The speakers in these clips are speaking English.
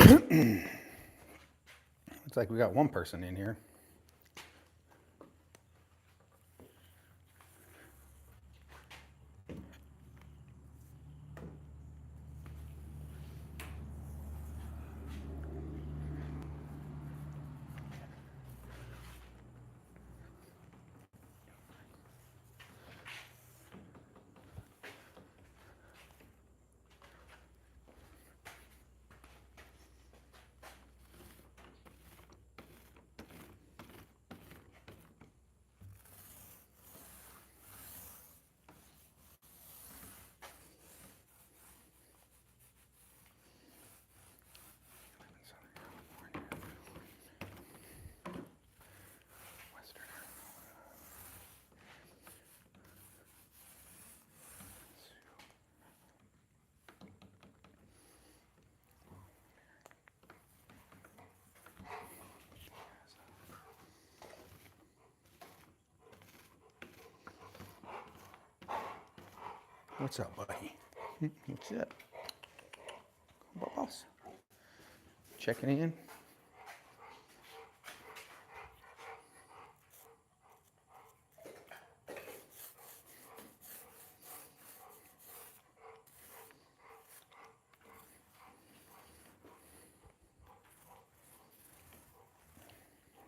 Looks like we got one person in here. What's up, buddy? What's up? Boss? Checking in?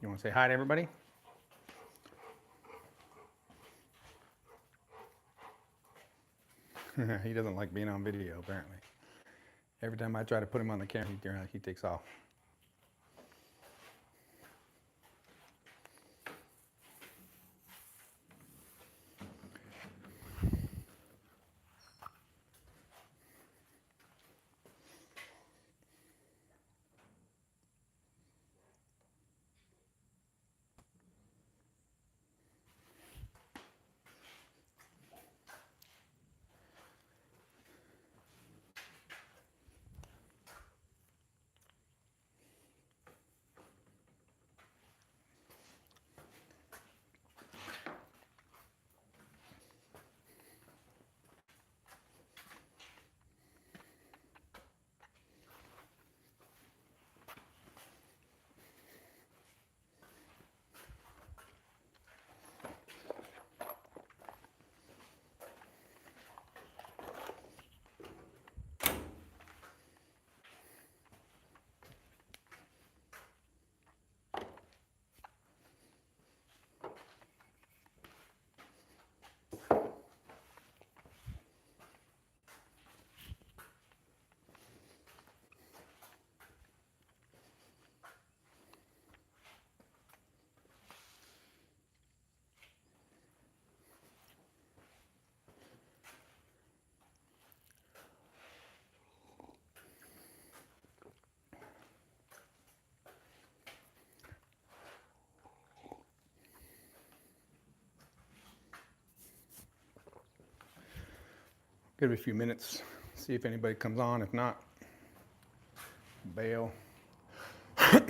You want to say hi to everybody? He doesn't like being on video, apparently. Every time I try to put him on the camera, he takes off. Give it a few minutes, see if anybody comes on. If not, bail. I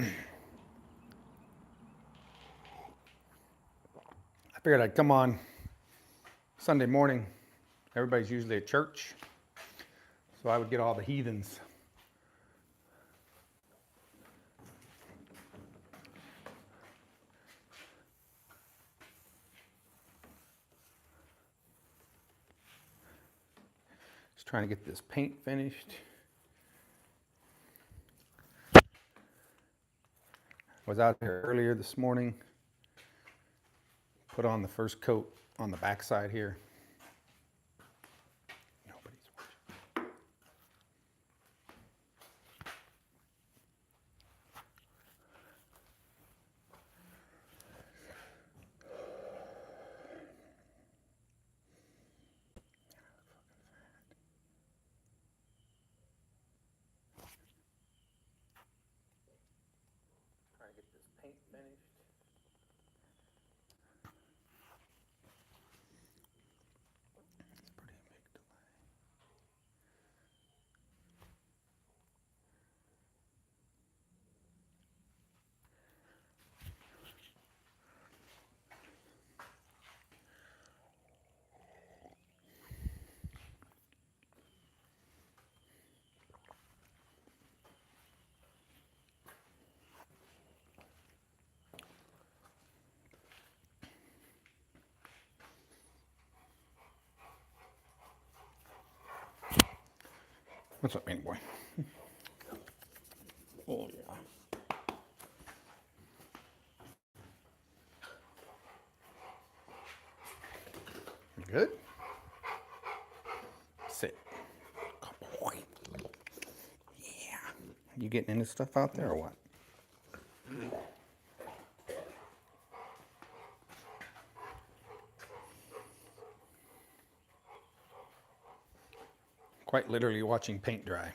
figured I'd come on Sunday morning. Everybody's usually at church, so I would get all the heathens. Just trying to get this paint finished. Was out there earlier this morning. Put on the first coat on the backside here. Nobody's watching. Trying to get this paint finished. What's up, man, boy? Oh, yeah. You good? Sit. Good boy. Yeah. You getting into stuff out there or what? Quite literally watching paint dry.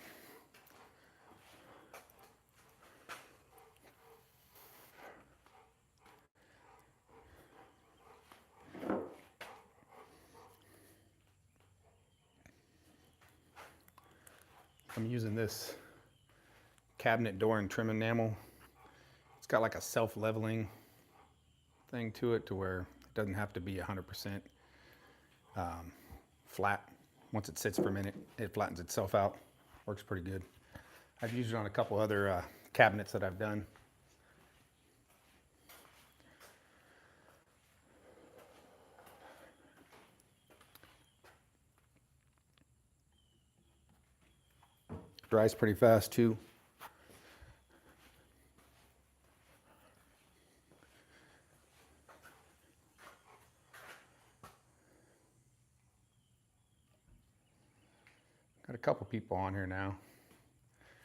I'm using this cabinet door and trim enamel. It's got like a self-leveling thing to it to where it doesn't have to be 100% flat. Once it sits for a minute, it flattens itself out. Works pretty good. I've used it on a couple other cabinets that I've done. Dries pretty fast too. Got a couple people on here now.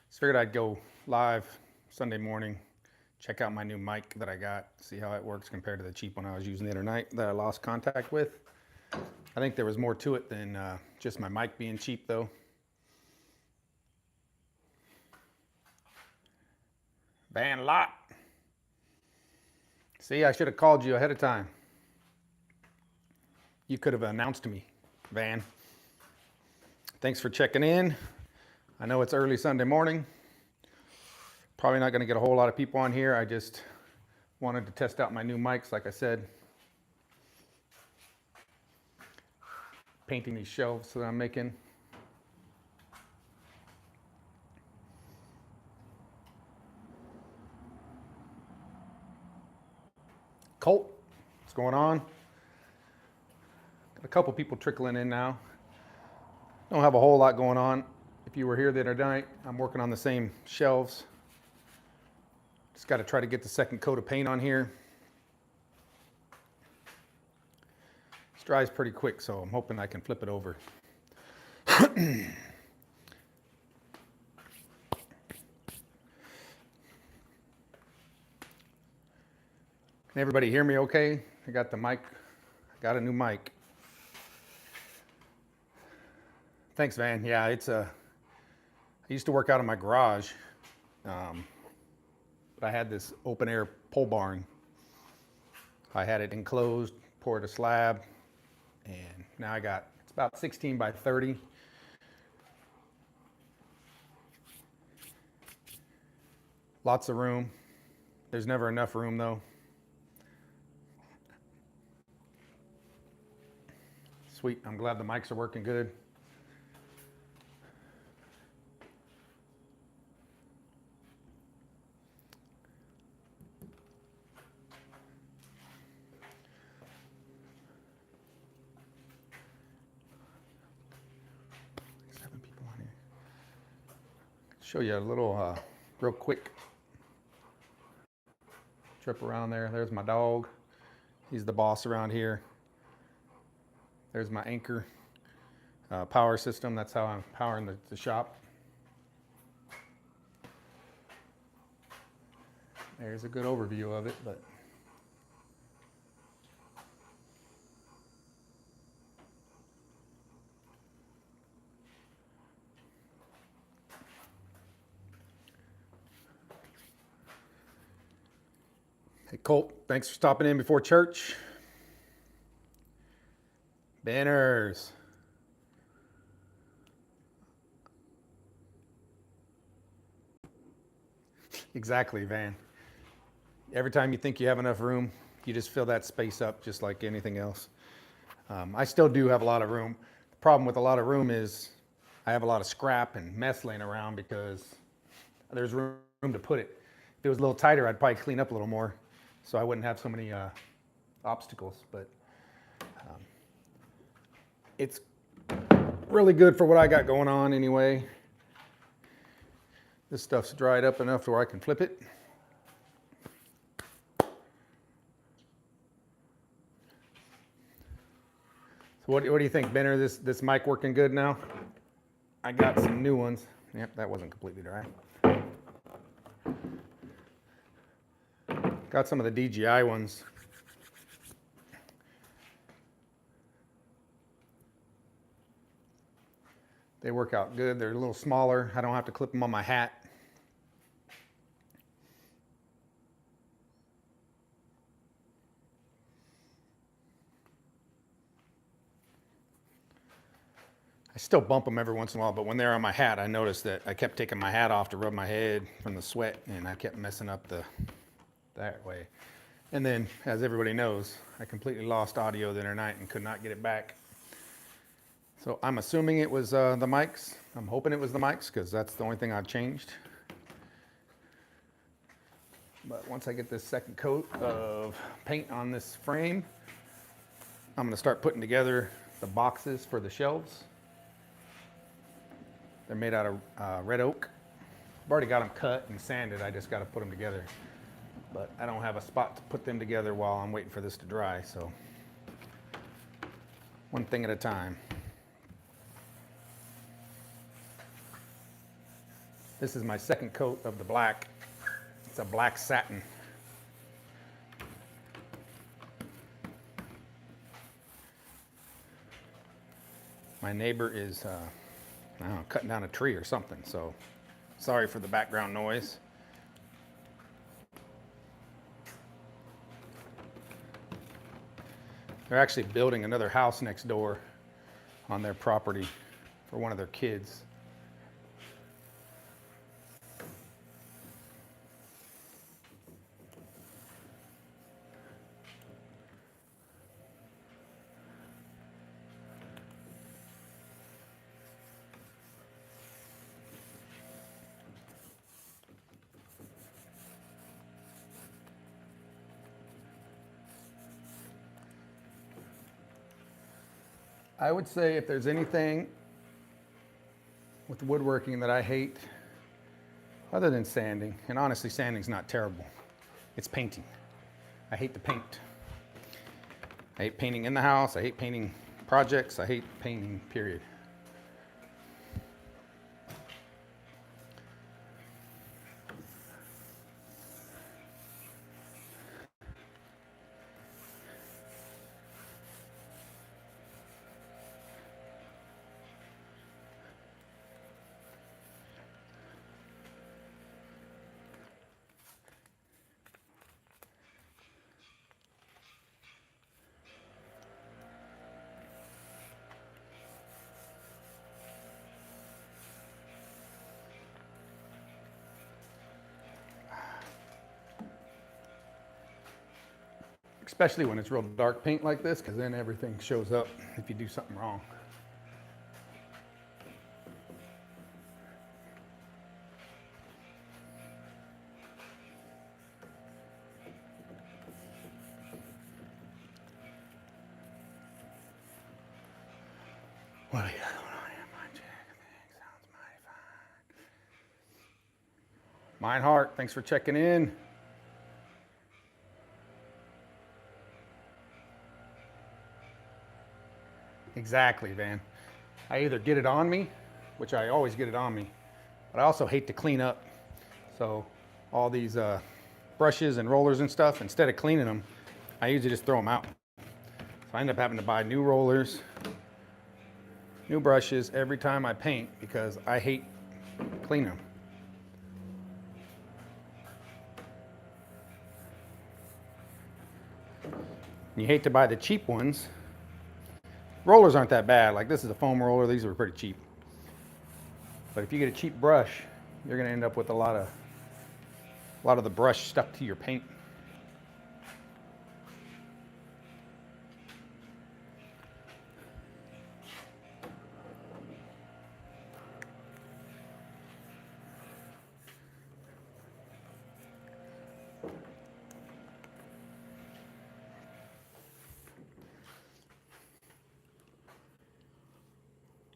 Just figured I'd go live Sunday morning, check out my new mic that I got, see how it works compared to the cheap one I was using the other night that I lost contact with. I think there was more to it than just my mic being cheap though. Van Lot. See, I should have called you ahead of time. You could have announced to me, Van. Thanks for checking in. I know it's early Sunday morning. Probably not going to get a whole lot of people on here. I just wanted to test out my new mics, like I said. Painting these shelves that I'm making. Colt, what's going on? Got a couple people trickling in now. Don't have a whole lot going on. If you were here the other night, I'm working on the same shelves. Just got to try to get the second coat of paint on here. This dries pretty quick, so I'm hoping I can flip it over. Can everybody hear me okay? I got the mic. I got a new mic. Thanks, Van. Yeah, it's I used to work out in my garage, but I had this open air pole barn. I had it enclosed, poured a slab, and now it's about 16 by 30. Lots of room. There's never enough room though. Sweet, I'm glad the mics are working good. Show you a little real quick trip around there. There's my dog. He's the boss around here. There's my anchor power system. That's how I'm powering the shop. There's a good overview of it, but hey, Colt, thanks for stopping in before church. Banners. Exactly, Van. Every time you think you have enough room, you just fill that space up just like anything else. I still do have a lot of room. The problem with a lot of room is I have a lot of scrap and mess laying around because there's room to put it. If it was a little tighter, I'd probably clean up a little more so I wouldn't have so many obstacles. But it's really good for what I got going on anyway. This stuff's dried up enough to where I can flip it. So what do you think, Benner? This mic working good now? I got some new ones. Yep, that wasn't completely dry. Got some of the DJI ones. They work out good. They're a little smaller. I don't have to clip them on my hat. I still bump them every once in a while, but when they're on my hat, I noticed that I kept taking my hat off to rub my head from the sweat, and I kept messing up that way. And then, as everybody knows, I completely lost audio the other night and could not get it back. So I'm assuming it was the mics. I'm hoping it was the mics because that's the only thing I've changed. But once I get this second coat of paint on this frame, I'm going to start putting together the boxes for the shelves. They're made out of red oak. I've already got them cut and sanded. I just got to put them together. But I don't have a spot to put them together while I'm waiting for this to dry. So one thing at a time. This is my second coat of the black. It's a black satin. My neighbor is I don't know, cutting down a tree or something, so sorry for the background noise. They're actually building another house next door on their property for one of their kids. I would say if there's anything with woodworking that I hate, other than sanding, and honestly sanding's not terrible, it's painting. I hate to paint. I hate painting in the house, I hate painting projects, I hate painting, period. Especially when it's real dark paint like this, because then everything shows up if you do something wrong. What do you got going on here, my Jack? Sounds mighty fine. Mine Heart, thanks for checking in. Exactly, Van. I either get it on me, which I always get it on me, but I also hate to clean up. So all these brushes and rollers and stuff, instead of cleaning them, I usually just throw them out. So I end up having to buy new rollers, new brushes every time I paint because I hate cleaning them. And you hate to buy the cheap ones. Rollers aren't that bad. Like this is a foam roller. These are pretty cheap. But if you get a cheap brush, you're going to end up with a lot of the brush stuck to your paint.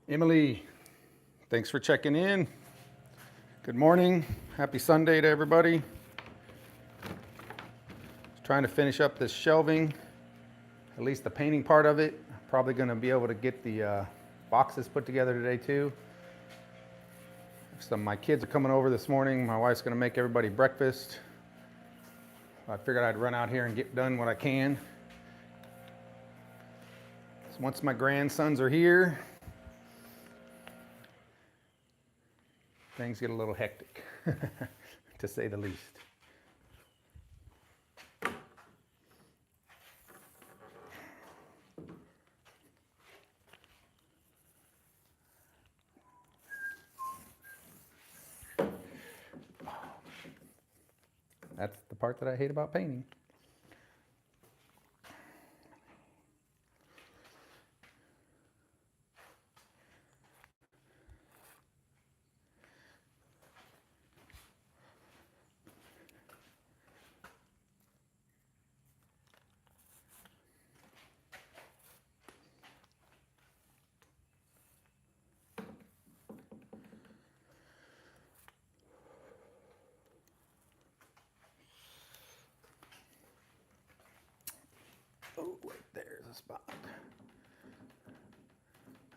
Emily, thanks for checking in. Good morning. Happy Sunday to everybody. Just trying to finish up this shelving, at least the painting part of it. Probably going to be able to get the boxes put together today too. My kids are coming over this morning. My wife's going to make everybody breakfast. I figured I'd run out here and get done what I can. So once my grandsons are here, things get a little hectic, to say the least. That's the part that I hate about painting. Oh, right there's a spot.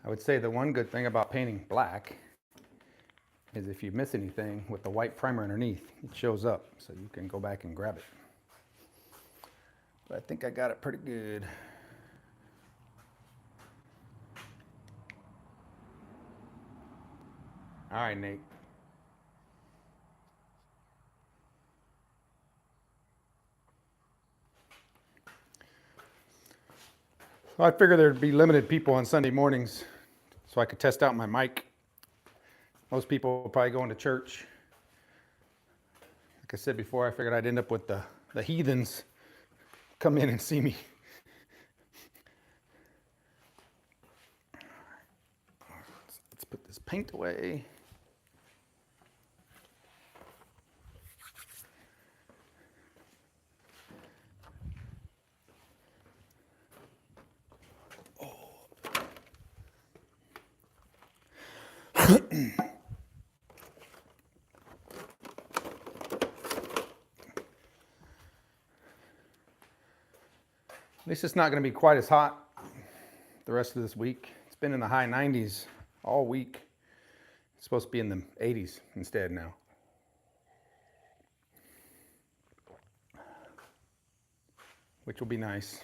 I would say the one good thing about painting black is if you miss anything with the white primer underneath, it shows up, so you can go back and grab it. But I think I got it pretty good. All right, Nate. So I figured there'd be limited people on Sunday mornings so I could test out my mic. Most people are probably going to church. Like I said before, I figured I'd end up with the heathens come in and see me. Let's put this paint away. At least it's not going to be quite as hot the rest of this week. It's been in the high 90s all week. It's supposed to be in the 80s instead now. Which will be nice.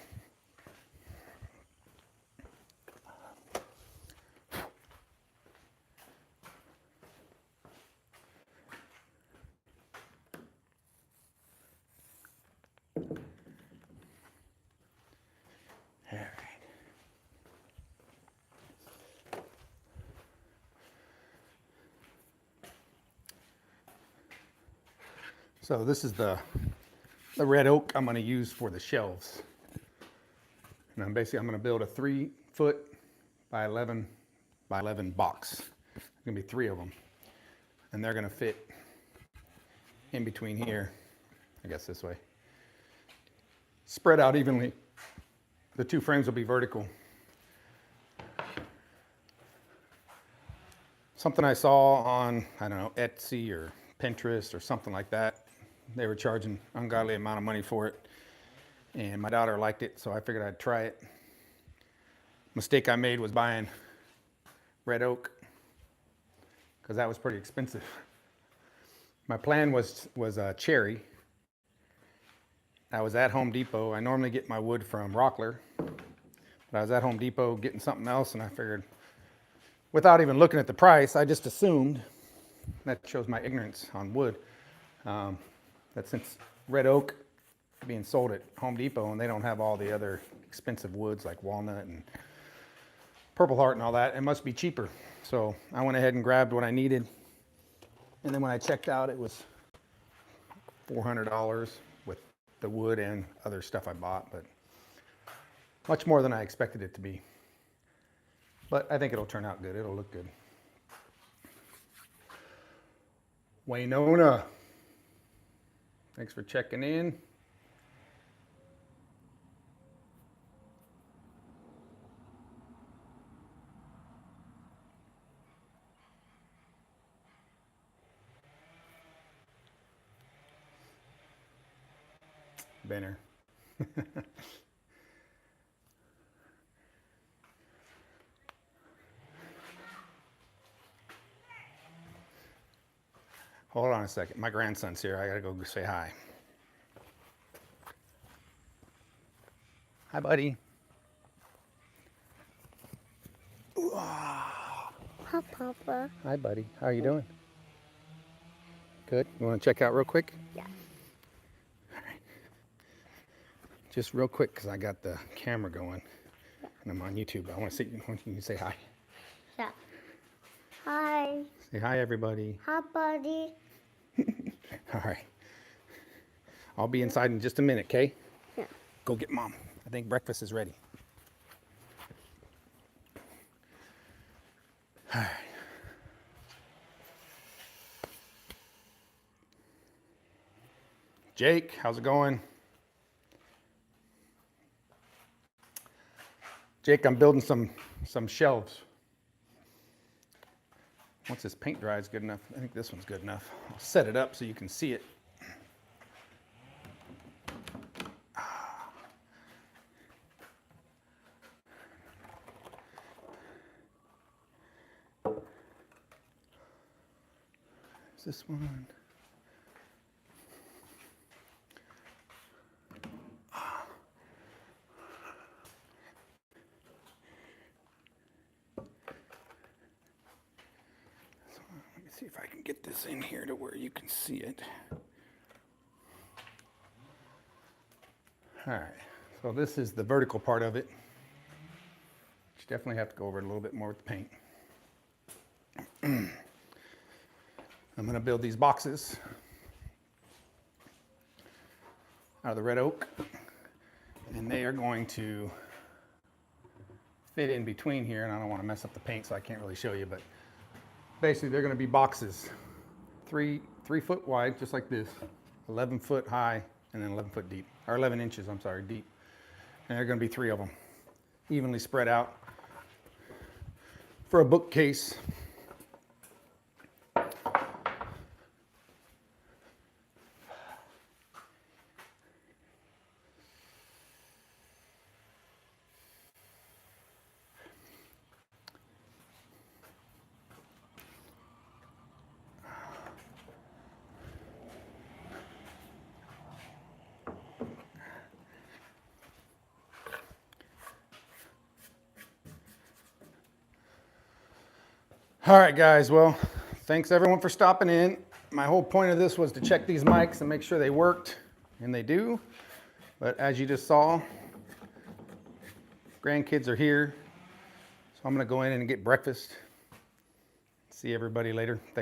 So this is the red oak I'm going to use for the shelves. And I'm going to build a 3-foot by 11 by 11 box. There's going to be 3 of them. And they're going to fit in between here, I guess this way. Spread out evenly. The 2 frames will be vertical. Something I saw on, I don't know, Etsy or Pinterest or something like that. They were charging an ungodly amount of money for it. And my daughter liked it, so I figured I'd try it. Mistake I made was buying red oak, because that was pretty expensive. My plan was cherry. I was at Home Depot. I normally get my wood from Rockler, but I was at Home Depot getting something else, and I figured, without even looking at the price, I just assumed, that shows my ignorance on wood, that since red oak being sold at Home Depot and they don't have all the other expensive woods like walnut and purple heart and all that, it must be cheaper. So I went ahead and grabbed what I needed, and then when I checked out, it was $400 with the wood and other stuff I bought, but much more than I expected it to be. But I think it'll turn out good. It'll look good. Waynona, thanks for checking in. Banner. Hold on a second. My grandson's here. I gotta go say hi. Hi, buddy. Hi, Papa. Hi, buddy. How are you doing? Good. You want to check out real quick? Yeah. All right. Just real quick, because I got the camera going, and I'm on YouTube. I want to see you say hi. Yeah. Hi. Say hi, everybody. Hi, buddy. All right. I'll be inside in just a minute, okay? Yeah. Go get Mom. I think breakfast is ready. All right. Jake, how's it going? Jake, I'm building some shelves. Once this paint dries good enough, I think this one's good enough. I'll set it up so you can see it. Is this one? Let me see if I can get this in here to where you can see it. All right, so this is the vertical part of it. You definitely have to go over it a little bit more with the paint. I'm gonna build these boxes out of the red oak, and they are going to fit in between here, and I don't want to mess up the paint, so I can't really show you, but basically they're going to be boxes 3 foot wide, just like this, 11 foot high, and then 11 foot deep, or 11 inches, I'm sorry, deep. And there are going to be 3 of them, evenly spread out for a bookcase. All right, guys, well, thanks everyone for stopping in. My whole point of this was to check these mics and make sure they worked, and they do. But as you just saw, grandkids are here, so I'm gonna go in and get breakfast. See everybody later.